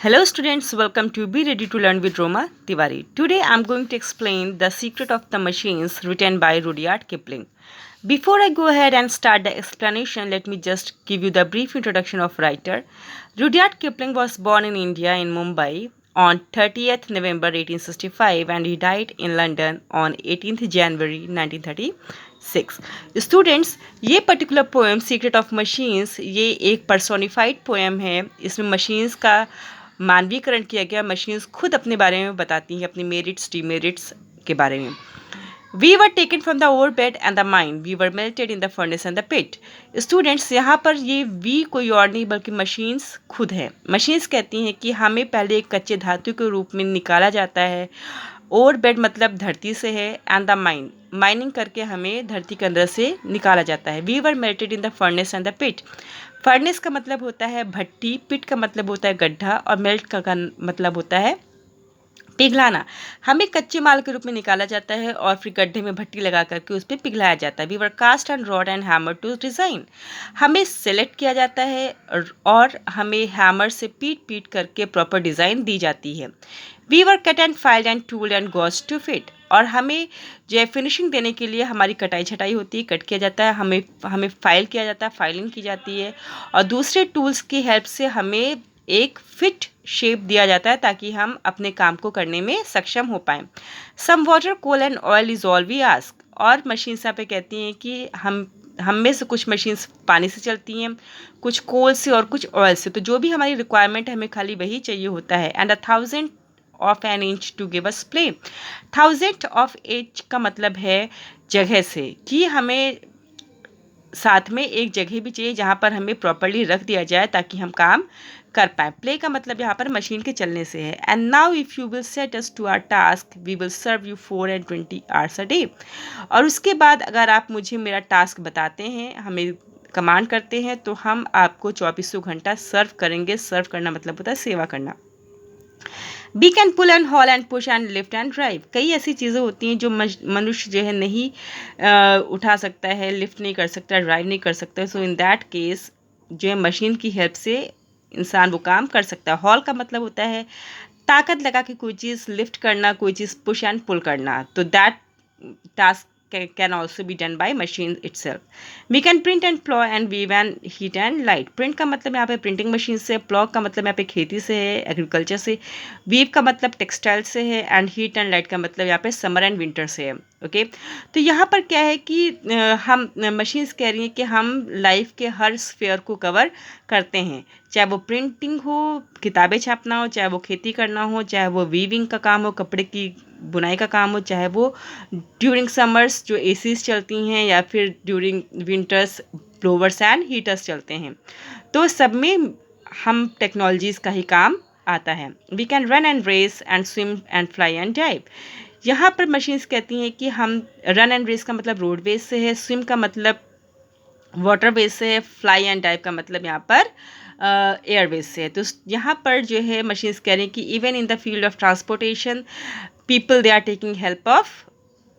Hello students, welcome to Be Ready to Learn with Roma Tiwari. Today I am going to explain The Secret of the Machines written by Rudyard Kipling. Before I go ahead and start the explanation, let me just give you the brief introduction of writer. Rudyard Kipling was born in India in Mumbai on 30th November 1865 and he died in London on 18th January 1936. Students, ये particular poem secret of machines ये एक personified poem है. इसमें machines का मानवीकरण किया गया. Machines खुद अपने बारे में बताती हैं, अपनी मेरिट्स डिमेरिट्स के बारे में. We were taken from the over bed and the mind, we were melted in the furnace and the pit. Students, यहाँ पर ये वी कोई और नहीं बल्कि मशीन्स खुद है. मशीन्स कहती हैं कि हमें पहले एक कच्चे धातु के रूप में निकाला जाता है. ओवर बेड मतलब धरती से है, एंड द माइंड माइनिंग करके हमें धरती के अंदर से निकाला जाता है. We were melted in the furnace and the pit. Furnace का मतलब होता है भट्टी, पिट का मतलब होता है गड्ढा और मेल्ट का मतलब होता है पिघलाना. हमें कच्चे माल के रूप में निकाला जाता है और फिर गड्ढे में भट्टी लगा करके उस पर पिघलाया जाता है. We were cast and rod and hammer to design. हमें सेलेक्ट किया जाता है और हमें हैमर से पीट पीट करके प्रॉपर डिज़ाइन दी जाती है. We were cut and filed and tooled and gauge to fit. और हमें जो है फिनिशिंग देने के लिए हमारी कटाई छटाई होती है, कट किया जाता है, हमें फाइल किया जाता है, फाइलिंग की जाती है और दूसरे टूल्स की हेल्प से हमें एक फिट शेप दिया जाता है ताकि हम अपने काम को करने में सक्षम हो पाएँ. Some water coal and oil is all we ask. और मशीन्स यहाँ पे कहती हैं कि हम में से कुछ मशीन्स पानी से चलती हैं, कुछ कोल से और कुछ ऑयल से. तो जो भी हमारी रिक्वायरमेंट है हमें खाली वही चाहिए होता है. And 1,000 of an inch to give us play. 1,000 of inch का मतलब है जगह से, कि हमें साथ में एक जगह भी चाहिए जहाँ पर हमें प्रॉपरली रख दिया जाए ताकि हम काम कर पाएँ. प्ले का मतलब यहाँ पर मशीन के चलने से है. And now if you will set us to our task we will serve you 4 and 20 hours a day. और उसके बाद अगर आप मुझे मेरा टास्क बताते हैं, हमें कमांड करते हैं, तो हम आपको 24 घंटा सर्व करेंगे. सर्व करना मतलब होता है सेवा करना. We can pull and haul and push and lift and drive. कई ऐसी चीज़ें होती हैं जो मनुष्य जो है नहीं उठा सकता है, लिफ्ट नहीं कर सकता, ड्राइव नहीं कर सकता. सो इन दैट केस जो है मशीन की हेल्प से इंसान वो काम कर सकता है. हॉल का मतलब होता है ताकत लगा के कोई चीज़ लिफ्ट करना, कोई चीज़ पुश एंड पुल करना. तो that task can also be done by machine itself. We can print and plow and weave and heat and light. print का मतलब यहाँ पे प्रिंटिंग मशीन से, plow का मतलब यहाँ पे खेती से है, एग्रीकल्चर से, weave का मतलब टेक्सटाइल से है एंड हीट एंड लाइट का मतलब यहाँ पे समर एंड विंटर से है. ओके तो यहाँ पर क्या है कि हम मशीन्स कह रही हैं कि हम लाइफ के हर स्फेयर को कवर करते हैं, चाहे वो प्रिंटिंग हो, किताबें छापना हो, चाहे वो खेती करना हो, चाहे वो वीविंग का काम हो, कपड़े की बुनाई का काम हो, चाहे वो ड्यूरिंग समर्स जो एसीज चलती हैं या फिर during winters blowers and heaters चलते हैं. तो सब में हम टेक्नोलॉजीज़ का ही काम आता है. We can run and race and swim and fly and dive. यहाँ पर मशीन्स कहती हैं कि हम रन एंड रेस का मतलब रोडवेज से है, स्विम का मतलब वाटरवेज से है, फ्लाई एंड डाइव का मतलब यहाँ पर एयरवेज से है. तो यहाँ पर जो है मशीन्स कह रही हैं कि even in the field of transportation people they are taking help of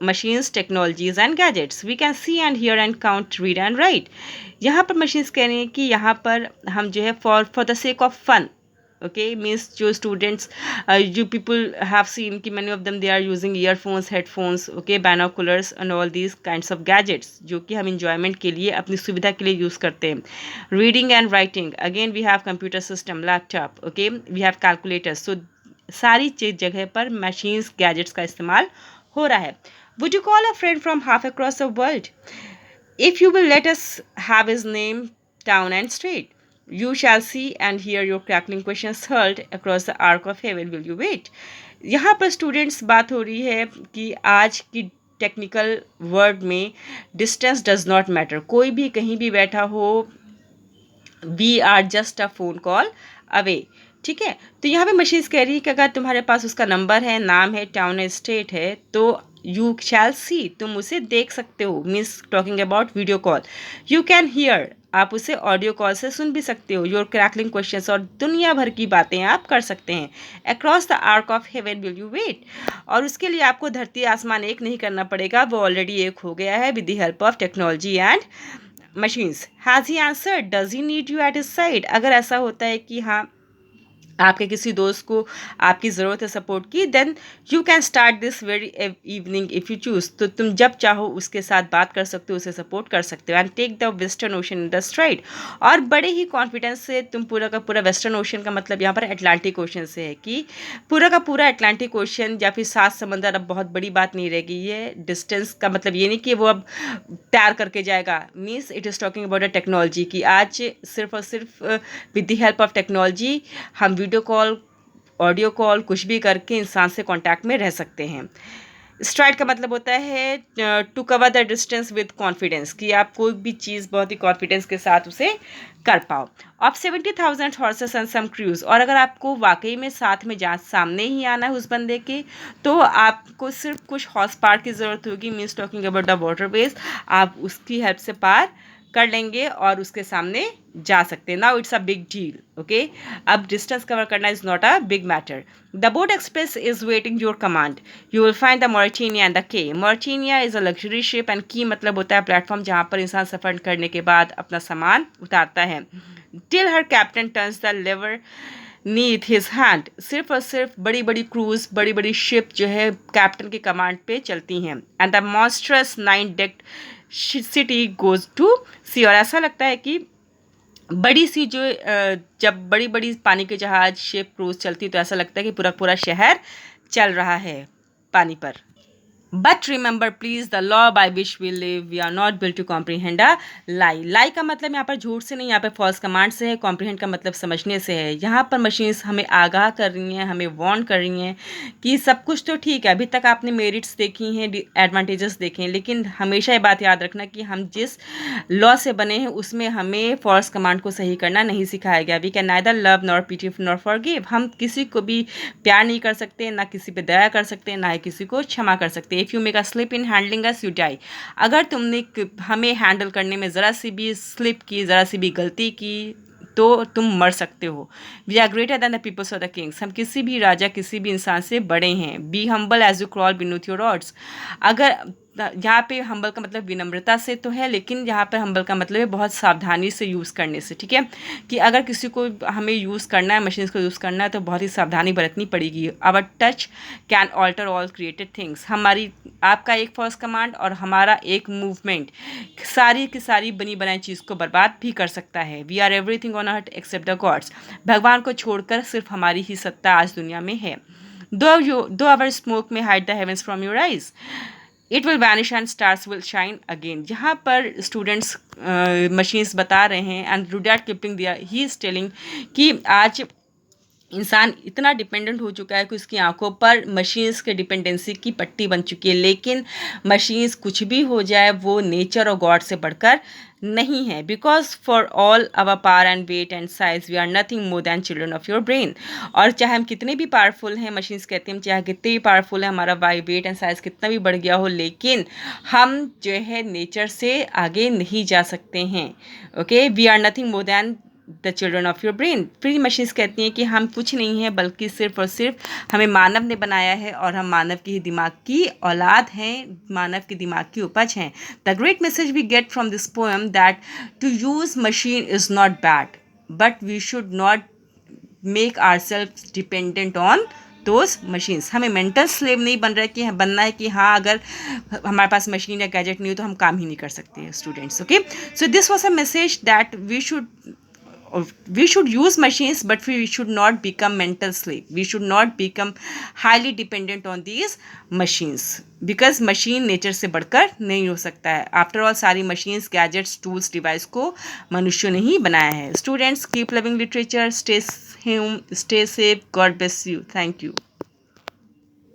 machines, technologies and gadgets. We can see and hear and count, read and write. यहाँ पर machines कह रही हैं कि यहाँ पर हम जो है for the sake of fun, okay, means जो students you people have seen कि many of them they are using earphones, headphones, okay, binoculars and all these kinds of gadgets जो कि हम enjoyment के लिए अपनी सुविधा के लिए use करते हैं. reading and writing, again we have computer system, laptop, okay, we have calculators. So सारी जगह पर मशीन्स गैजेट्स का इस्तेमाल हो रहा है. Would you call a friend from half across the world if you will let us have his name town and street. You shall see and hear your crackling questions hurled across the arc of heaven. Will you wait. यहाँ पर students बात हो रही है कि आज की technical world में डिस्टेंस डज नॉट मैटर. कोई भी कहीं भी बैठा हो, we are just a phone call away. ठीक है, तो यहाँ पे मशीन्स कह रही है कि अगर तुम्हारे पास उसका नंबर है, नाम है, टाउन है, स्टेट है, तो यू शैल सी, तुम उसे देख सकते हो. Means talking about video call. You can hear, आप उसे ऑडियो कॉल से सुन भी सकते हो. योर क्रैकलिंग क्वेश्चंस, और दुनिया भर की बातें आप कर सकते हैं. Across the arc of heaven will you wait. और उसके लिए आपको धरती आसमान एक नहीं करना पड़ेगा, वो ऑलरेडी एक हो गया है with the help of technology and machines. Has he answered, does he need you at his side. अगर ऐसा होता है कि हाँ आपके किसी दोस्त को आपकी ज़रूरत है सपोर्ट की, then you can start this very evening if you choose. तो तुम जब चाहो उसके साथ बात कर सकते हो, उसे सपोर्ट कर सकते हो and take the western ocean in the stride. और बड़े ही कॉन्फिडेंस से तुम पूरा का पूरा, वेस्टर्न ओशन का मतलब यहाँ पर अटलांटिक ओशन से है कि पूरा का पूरा अटलांटिक ओशन या फिर सात समंदर अब बहुत बड़ी बात नहीं रहेगी। ये डिस्टेंस का मतलब ये नहीं कि वो अब तैर करके जाएगा, means it is talking about a technology की आज सिर्फ और सिर्फ with the help of technology हम वीडियो कॉल, ऑडियो कॉल, कुछ भी करके इंसान से कांटेक्ट में रह सकते हैं। स्ट्राइड का मतलब होता है to cover the distance with confidence, कि आप कोई भी चीज़ बहुत ही कॉन्फिडेंस के साथ उसे कर पाओ। Of 70,000 horses and some screws, और अगर आपको वाकई में साथ में जहाँ सामने ही आना है उस बंदे के, तो आपको सिर्फ कुछ हॉर्स पावर की ज़रूरत होगी, means talking about the water veg. आप उसकी हेल्प से पार कर लेंगे और उसके सामने जा सकते हैं। Now it's a big deal, okay. अब डिस्टेंस कवर करना is not a big matter. The boat express is waiting your command. You will find the Mauritania and the K. Mauritania is a luxury ship and की मतलब होता है platform जहाँ पर इंसान सफ़र करने के बाद अपना सामान उतारता है। Till her captain turns the lever neath his hand. सिर्फ और सिर्फ बड़ी बड़ी क्रूज, बड़ी बड़ी शिप जो है कैप्टन के कमांड पे चलती हैं। And the monstrous 9-decked city goes to sea. और ऐसा लगता है कि बड़ी सी जो जब बड़ी बड़ी पानी के जहाज, शिप, क्रूज चलती तो ऐसा लगता है कि पूरा पूरा शहर चल रहा है पानी पर। But remember please the law by which we live, we are not built to comprehend a lie. Lie का मतलब यहाँ पर झूठ से नहीं, यहाँ पर फॉल्स कमांड से है। कॉम्प्रीहेंड का मतलब समझने से है। यहाँ पर मशीन्स हमें आगाह कर रही हैं, हमें वार्न कर रही हैं कि सब कुछ तो ठीक है, अभी तक आपने मेरिट्स देखी हैं, एडवांटेजेस देखे हैं, लेकिन हमेशा ये बात याद रखना कि हम जिस लॉ से बने हैं उसमें हमें फॉल्स कमांड को सही करना नहीं सिखाया गया। We can neither love nor pity nor forgive. हम किसी को भी प्यार नहीं कर सकते, ना किसी पे दया कर सकते, ना ही किसी को क्षमा कर सकते। If you make a slip in handling us you die. अगर तुमने हमें हैंडल करने में ज़रा सी भी स्लिप की, ज़रा सी भी गलती की, तो तुम मर सकते हो। We are greater than the peoples of the kings. हम किसी भी राजा, किसी भी इंसान से बड़े हैं। Be humble as you crawl beneath your rods. अगर यहाँ पे हम्बल का मतलब विनम्रता से तो है, लेकिन यहाँ पर हम्बल का मतलब है बहुत सावधानी से यूज़ करने से, ठीक है। कि अगर किसी को हमें यूज़ करना है, मशीन्स को यूज़ करना है, तो बहुत ही सावधानी बरतनी पड़ेगी। Our touch can alter all created things. हमारी, आपका एक फॉल्स कमांड और हमारा एक मूवमेंट सारी की सारी बनी बनाई चीज़ को बर्बाद भी कर सकता है। We are everything on earth except the gods. भगवान को छोड़कर सिर्फ हमारी ही सत्ता आज दुनिया में है। Though our smoke may hide the heavens from your eyes, it will vanish and stars will shine again. यहाँ पर स्टूडेंट्स मशीन्स बता रहे हैं एंड रुडयार्ड किपलिंग दिया ही इज टेलिंग कि आज इंसान इतना डिपेंडेंट हो चुका है कि उसकी आंखों पर मशीन्स के डिपेंडेंसी की पट्टी बन चुकी है। लेकिन मशीन्स कुछ भी हो जाए, वो नेचर और गॉड से बढ़कर नहीं है। Because for all our power and weight and size we are nothing more than children of your brain. और चाहे हम कितने भी पावरफुल हैं, मशीन्स कहते हैं, चाहे कितने भी पावरफुल है, हमारा वेट एंड साइज कितना भी बढ़ गया हो, लेकिन हम जो है नेचर से आगे नहीं जा सकते हैं। Okay, we are nothing more than the children of your brain. फिर मशीन्स कहती हैं कि हम कुछ नहीं हैं, बल्कि सिर्फ और सिर्फ हमें मानव ने बनाया है और हम मानव की ही दिमाग की औलाद हैं, मानव के दिमाग की उपज हैं। The great message we get from this poem that to use machine is not bad, but we should not make our self dependent on those machines. हमें मेंटल स्लेव नहीं बनना है कि हाँ अगर हमारे पास मशीन या गैजेट नहीं हो तो हम काम ही नहीं कर सकते students. Okay, so this was a message that we should use machines, but we should not become mental slave. We should not become highly dependent on these machines, because machine nature से बढ़कर नहीं हो सकता है। After all सारी machines, gadgets, tools, device को मनुष्यों ने ही बनाया है। Students, keep loving literature, stay home, stay safe, God bless you. Thank you.